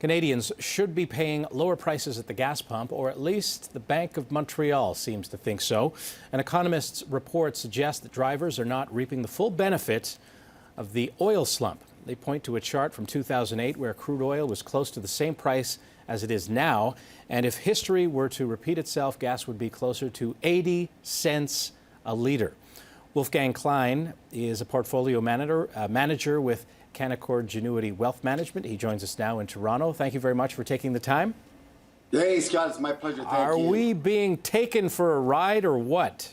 Canadians should be paying lower prices at the gas pump, or at least the Bank of Montreal seems to think so. An economist's report suggests that drivers are not reaping the full benefit of the oil slump. They point to a chart from 2008 where crude oil was close to the same price as it is now. And if history were to repeat itself, gas would be closer to 80 cents a litre. Wolfgang Klein is a portfolio manager with Canaccord Genuity Wealth Management. He joins us now in Toronto. Thank you very much for taking the time. Hey, Scott, it's my pleasure. Thank you. Are we being taken for a ride or what?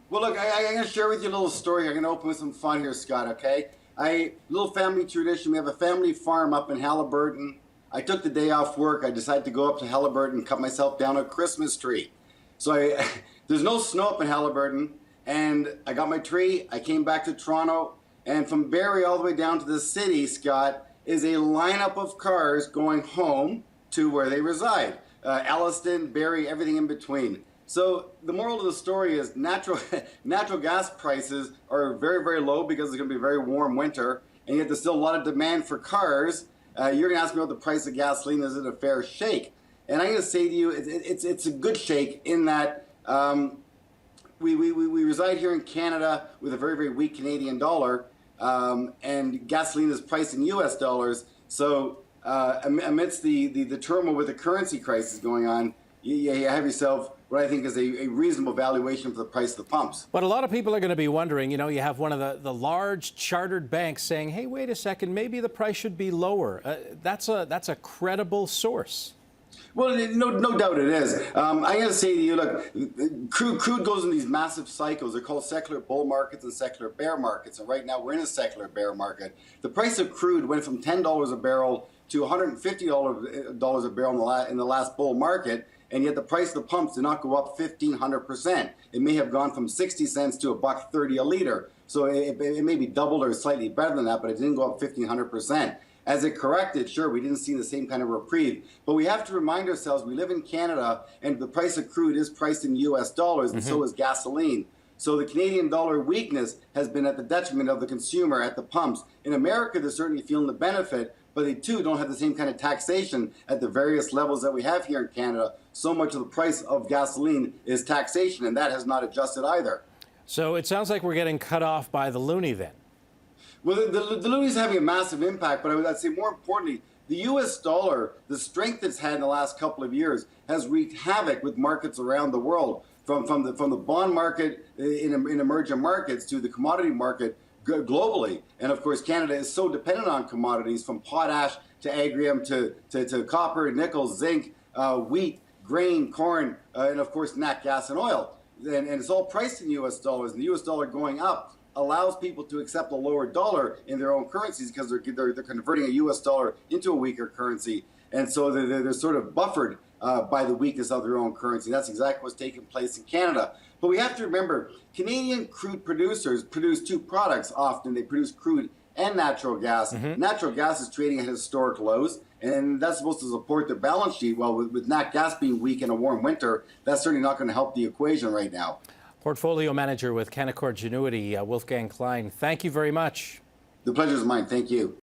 Well, look, I'm going to share with you a little story. I'm going to open with some fun here, Scott, okay? Little family tradition. We have a family farm up in Halliburton. I took the day off work. I decided to go up to Halliburton and cut myself down a Christmas tree. So there's no snow up in Halliburton, and I got my tree. I came back to Toronto. And from Barrie all the way down to the city, Scott, is a lineup of cars going home to where they reside. Elliston, Barrie, everything in between. So the moral of the story is natural gas prices are very, very low because it's going to be a very warm winter, and yet there's still a lot of demand for cars. You're going to ask me what the price of gasoline is. It a fair shake? And I'm going to say to you, it's a good shake in that we reside here in Canada with a very, very weak Canadian dollar. And gasoline is priced in U.S. dollars. So amidst the turmoil with the currency crisis going on, you have yourself what I think is a reasonable valuation for the price of the pumps. But a lot of people are going to be wondering, you know, you have one of the large chartered banks saying, hey, wait a second, maybe the price should be lower. That's a credible source. Well, no doubt it is. I'm going to say to you, look, crude goes in these massive cycles. They're called secular bull markets and secular bear markets. And right now we're in a secular bear market. The price of crude went from $10 a barrel to $150 a barrel in the last bull market. And yet the price of the pumps did not go up 1,500%. It may have gone from 60 cents to $1.30 a liter. So it may be doubled or slightly better than that, but it didn't go up 1,500%. As it corrected, sure, we didn't see the same kind of reprieve. But we have to remind ourselves, we live in Canada, and the price of crude is priced in U.S. dollars, and so is gasoline. So the Canadian dollar weakness has been at the detriment of the consumer at the pumps. In America, they're certainly feeling the benefit, but they too don't have the same kind of taxation at the various levels that we have here in Canada. So much of the price of gasoline is taxation, and that has not adjusted either. So it sounds like we're getting cut off by the loonie then. Well, the loonie is having a massive impact, but I'd say more importantly, the U.S. dollar, the strength it's had in the last couple of years, has wreaked havoc with markets around the world, from the bond market in emerging markets to the commodity market globally. And of course, Canada is so dependent on commodities, from potash to agrium to copper, nickel, zinc, wheat, grain, corn, and of course, nat gas and oil. And it's all priced in U.S. dollars, and the U.S. dollar going up allows people to accept a lower dollar in their own currencies because they're converting a U.S. dollar into a weaker currency. And so they're sort of buffered by the weakness of their own currency. That's exactly what's taking place in Canada. But we have to remember, Canadian crude producers produce two products often. They produce crude and natural gas. Natural gas is trading at historic lows, and that's supposed to support their balance sheet. Well, with nat gas being weak in a warm winter, that's certainly not going to help the equation right now. Portfolio manager with Canaccord Genuity, Wolfgang Klein, thank you very much. The pleasure is mine. Thank you.